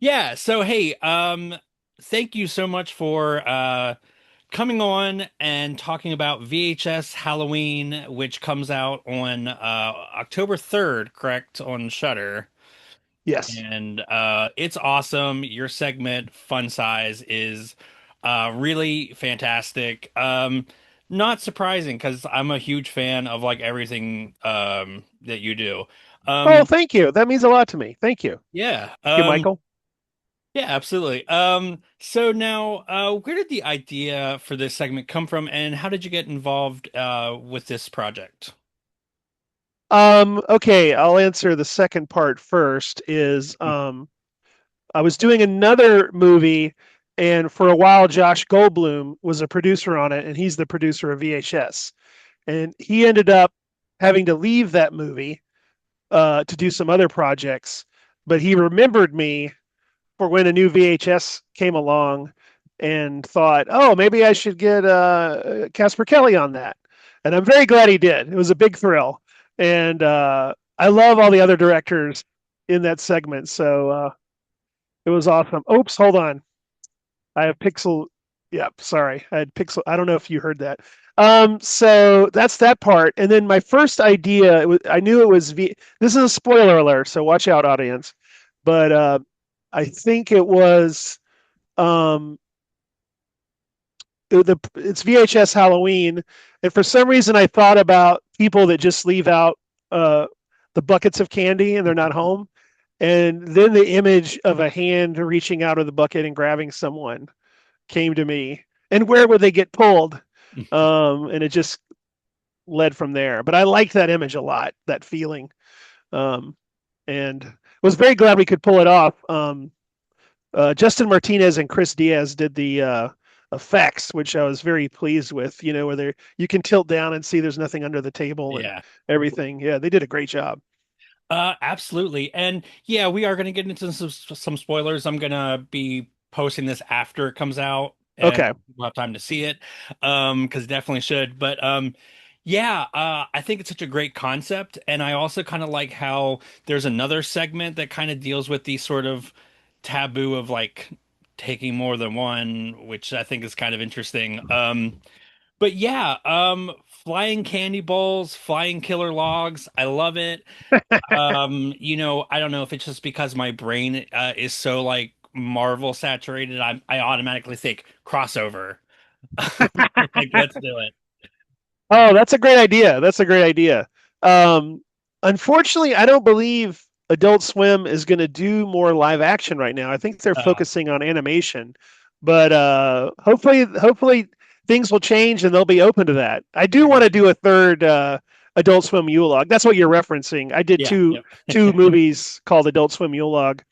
Yeah, so hey, thank you so much for coming on and talking about VHS Halloween, which comes out on October 3rd, correct, on Shudder. Yes. And it's awesome. Your segment, Fun Size, is really fantastic. Not surprising because I'm a huge fan of like everything that you do. Oh, Um, thank you. That means a lot to me. Thank you. yeah. Thank you, Michael. Yeah, absolutely. So now, where did the idea for this segment come from, and how did you get involved with this project? Okay, I'll answer the second part first is I was doing another movie and for a while Josh Goldblum was a producer on it and he's the producer of VHS. And he ended up having to leave that movie to do some other projects, but he remembered me for when a new VHS came along and thought, oh, maybe I should get Casper Kelly on that. And I'm very glad he did. It was a big thrill. And I love all the other directors in that segment. So it was awesome. Oops, hold on. I have Pixel. Yep, sorry. I had Pixel. I don't know if you heard that. So that's that part. And then my first idea, I knew it was This is a spoiler alert, so watch out, audience. But I think it was um, it's VHS Halloween, and for some reason I thought about people that just leave out uh, the buckets of candy and they're not home, and then the image of a hand reaching out of the bucket and grabbing someone came to me. And where would they get pulled? And it just led from there. But I liked that image a lot, that feeling, and was very glad we could pull it off. Justin Martinez and Chris Diaz did the effects, which I was very pleased with. You know, where you can tilt down and see there's nothing under the table and Yeah. everything. Yeah, they did a great job. Absolutely. And yeah, we are going to get into some spoilers. I'm going to be posting this after it comes out and Okay. we'll have time to see it. Because definitely should. But yeah, I think it's such a great concept. And I also kind of like how there's another segment that kind of deals with the sort of taboo of like taking more than one, which I think is kind of interesting. But yeah, flying candy bowls, flying killer logs, I love it. I don't know if it's just because my brain is so like Marvel saturated. I automatically think crossover. Like, let's do it. Oh, that's a great idea. That's a great idea. Um, Unfortunately, I don't believe Adult Swim is going to do more live action right now. I think they're Uh, focusing on animation, but hopefully things will change and they'll be open to that. I do want to do a third Adult Swim Yule log. That's what you're referencing. I did yeah, two movies called Adult Swim Yule log,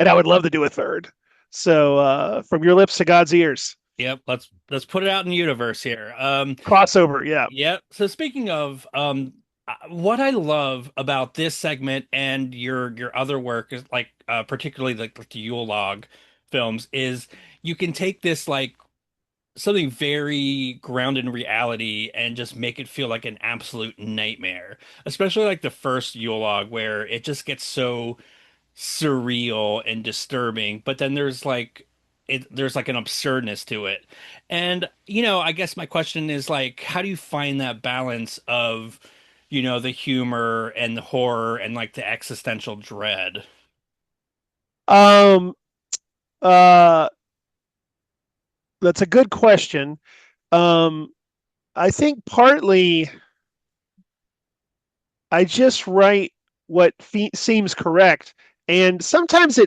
and I would love to do a third. So from your lips to God's ears, yep. Let's put it out in the universe here. crossover. Yeah. Yep. So speaking of what I love about this segment and your other work is like particularly like the Yule log films is you can take this like something very grounded in reality and just make it feel like an absolute nightmare. Especially like the first Yule log where it just gets so surreal and disturbing, but then there's like an absurdness to it. And I guess my question is like, how do you find that balance of, the humor and the horror and like the existential dread? Um. Uh. That's a good question. Um, I think partly I just write what seems correct, and sometimes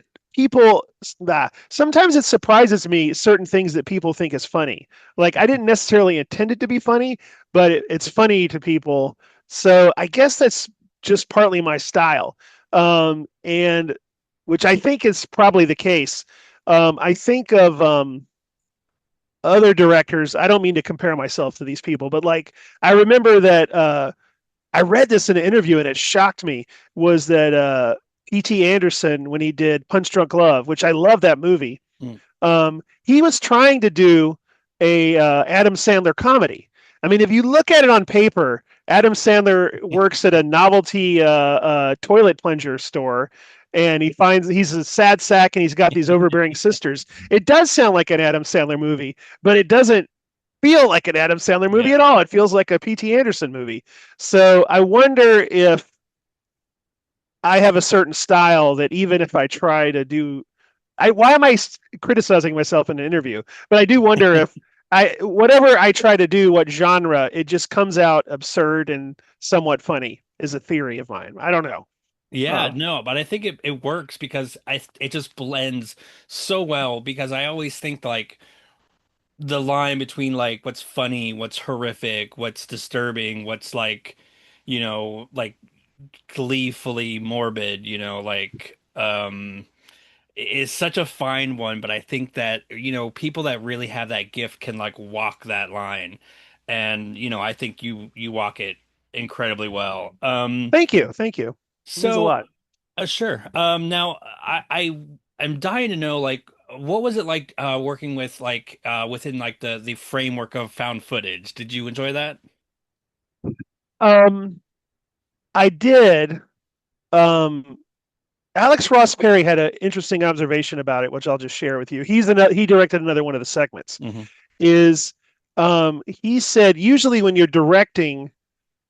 sometimes it surprises me certain things that people think is funny. Like I didn't necessarily intend it to be funny, but it's funny to people. So I guess that's just partly my style, and which I think is probably the case. I think of other directors. I don't mean to compare myself to these people, but like I remember that I read this in an interview and it shocked me was that P.T. Anderson when he did Punch Drunk Love, which I love that movie. Mm. He was trying to do a Adam Sandler comedy. I mean, if you look at it on paper, Adam Sandler works at a novelty toilet plunger store, and he's a sad sack and he's got these overbearing sisters. It does sound like an Adam Sandler movie, but it doesn't feel like an Adam Sandler movie Yeah. at all. It feels like a P.T. Anderson movie. So I wonder if I have a certain style that even if I try to do, why am I criticizing myself in an interview? But I do wonder if whatever I try to do, what genre, it just comes out absurd and somewhat funny. Is a theory of mine. I don't know. Yeah, Uh, no, but I think it works because it just blends so well because I always think like the line between like what's funny, what's horrific, what's disturbing, what's like, like gleefully morbid, like is such a fine one, but I think that, people that really have that gift can like walk that line. And, I think you walk it incredibly well. Thank you, thank you. It means a So lot. sure. Now I'm dying to know like what was it like working with like within like the framework of found footage? Did you enjoy that? Um, I did. Um, Alex Ross Perry had an interesting observation about it, which I'll just share with you. He directed another one of the segments. Hmm. Is he said usually when you're directing,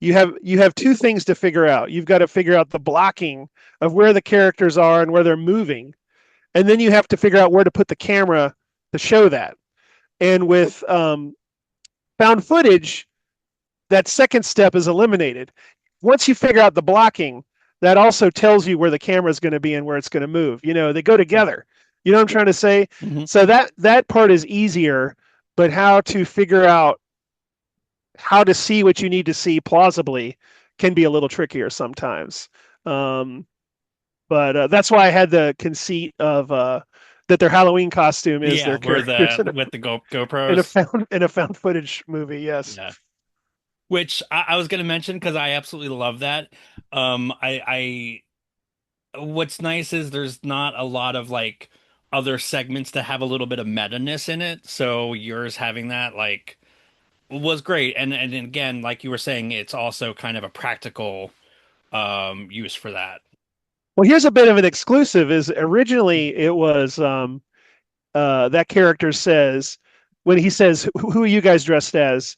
you have two things to figure out. You've got to figure out the blocking of where the characters are and where they're moving, and then you have to figure out where to put the camera to show that. And with found footage, that second step is eliminated. Once you figure out the blocking, that also tells you where the camera is going to be and where it's going to move. They go together. You know what I'm trying to say? Hmm. So that part is easier, but how to figure out how to see what you need to see plausibly can be a little trickier sometimes. Um, but that's why I had the conceit of that their Halloween costume is Yeah, their where characters the with the in a GoPros. found footage movie. Yes. Yeah. Which I was gonna mention because I absolutely love that. What's nice is there's not a lot of like other segments that have a little bit of meta-ness in it. So yours having that like was great. And again, like you were saying, it's also kind of a practical use for that. Well, here's a bit of an exclusive. Is originally it was that character says when he says, "Who are you guys dressed as?"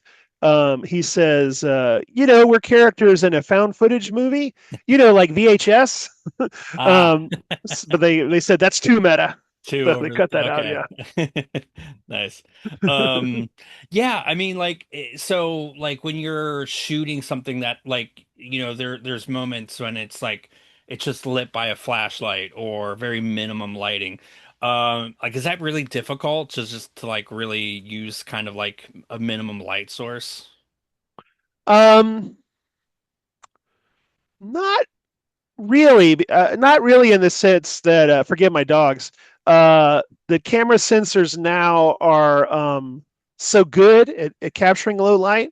He says, we're characters in a found footage movie, like VHS." Ah, um, but they said that's too meta, two so they over. cut that out. Okay. Yeah. Nice. Um, yeah, I mean like so like when you're shooting something that like, there's moments when it's like it's just lit by a flashlight or very minimum lighting. Like is that really difficult to just to like really use kind of like a minimum light source? Um, not really, not really in the sense that forgive my dogs. The camera sensors now are so good at capturing low light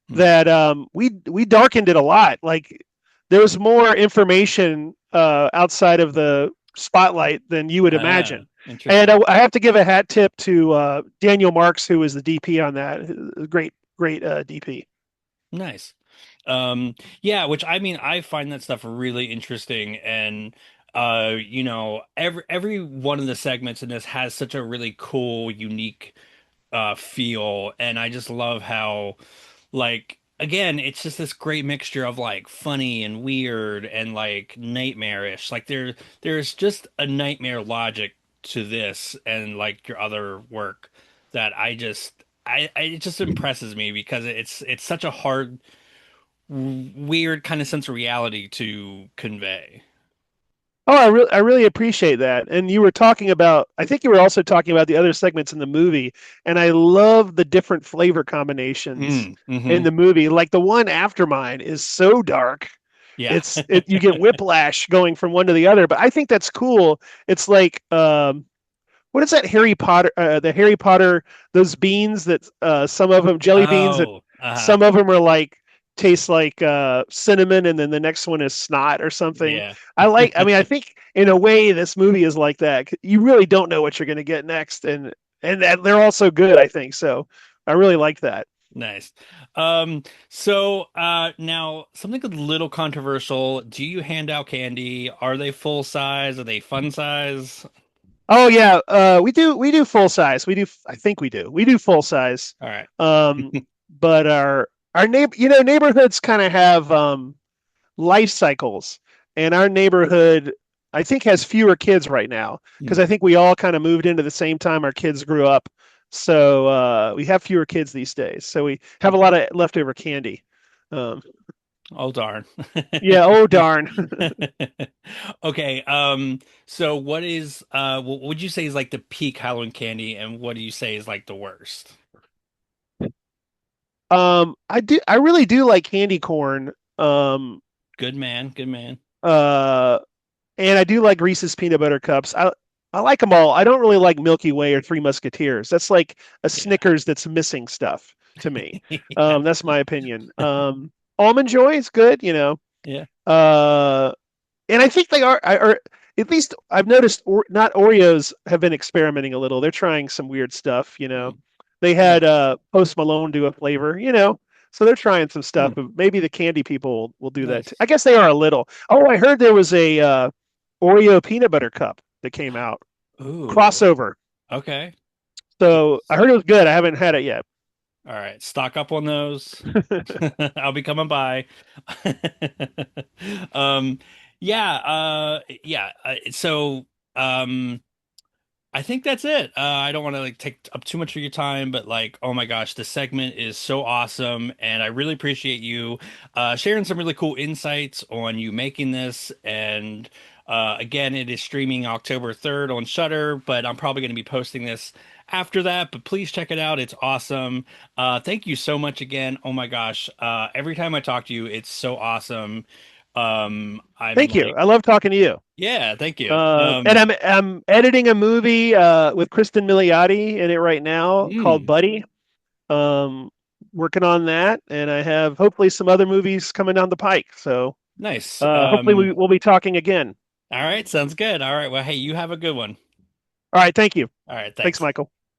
Hmm. that we darkened it a lot. Like there was more information outside of the spotlight than you would imagine. And I, Interesting. I have to give a hat tip to Daniel Marks, who was the DP on that. Great, great DP. Nice. Yeah, which I mean, I find that stuff really interesting and every one of the segments in this has such a really cool, unique feel and I just love how like again, it's just this great mixture of like funny and weird and like nightmarish. Like there's just a nightmare logic to this and like your other work that it just impresses me because it's such a hard weird kind of sense of reality to convey. Oh, I really appreciate that. And you were talking about, I think you were also talking about the other segments in the movie, and I love the different flavor combinations in Hmm. the movie. Like the one after mine is so dark. Yeah. You get whiplash going from one to the other, but I think that's cool. It's like what is that Harry Potter the Harry Potter those beans that some of them jelly beans that Oh, uh-huh. some of them are like taste like cinnamon and then the next one is snot or something. Yeah. I think in a way this movie is like that. You really don't know what you're going to get next, and they're also good, I think. So I really like that. Nice. So now something a little controversial. Do you hand out candy? Are they full size? Are they fun size? Oh yeah, we do full size. I think we do full size. All right. Um, but our neighborhoods kind of have life cycles, and our neighborhood I think has fewer kids right now because Hmm. I think we all kind of moved into the same time our kids grew up. So we have fewer kids these days. So we have a Okay. lot of leftover candy. Um, Oh darn. yeah. Oh darn. Okay. So what is what would you say is like the peak Halloween candy, and what do you say is like the worst? I really do like candy corn. Good man. Good man. Uh, and I do like Reese's peanut butter cups. I like them all. I don't really like Milky Way or Three Musketeers. That's like a Yeah. Snickers that's missing stuff to me. Yeah. That's my opinion. Almond Joy is good, you know. Yeah. Uh, and I think they are at least I've noticed not Oreos have been experimenting a little. They're trying some weird stuff, you know. Mm. They Nice. had Post Malone do a flavor, you know. So they're trying some stuff. Hmm. But maybe the candy people will do that too. Nice. I guess they are a little. Oh, I heard there was a Oreo peanut butter cup that came out Ooh. crossover. Okay. So I heard it was good. I haven't had it yet. All right. Stock up on those. I'll be coming by. Um, yeah. Um, I think that's it. I don't want to like take up too much of your time, but like, oh my gosh, the segment is so awesome, and I really appreciate you sharing some really cool insights on you making this. And again, it is streaming October 3rd on Shudder, but I'm probably going to be posting this after that. But please check it out; it's awesome. Thank you so much again. Oh my gosh, every time I talk to you, it's so awesome. I'm Thank you. like, I love talking to you. yeah, thank you. And I'm editing a movie with Kristen Milioti in it right now called Mm. Buddy. Um, Working on that, and I have hopefully some other movies coming down the pike. So Nice. hopefully we'll be talking again. All right, sounds good. All right. Well, hey, you have a good one. All right, thank you. All right, Thanks, thanks. Michael.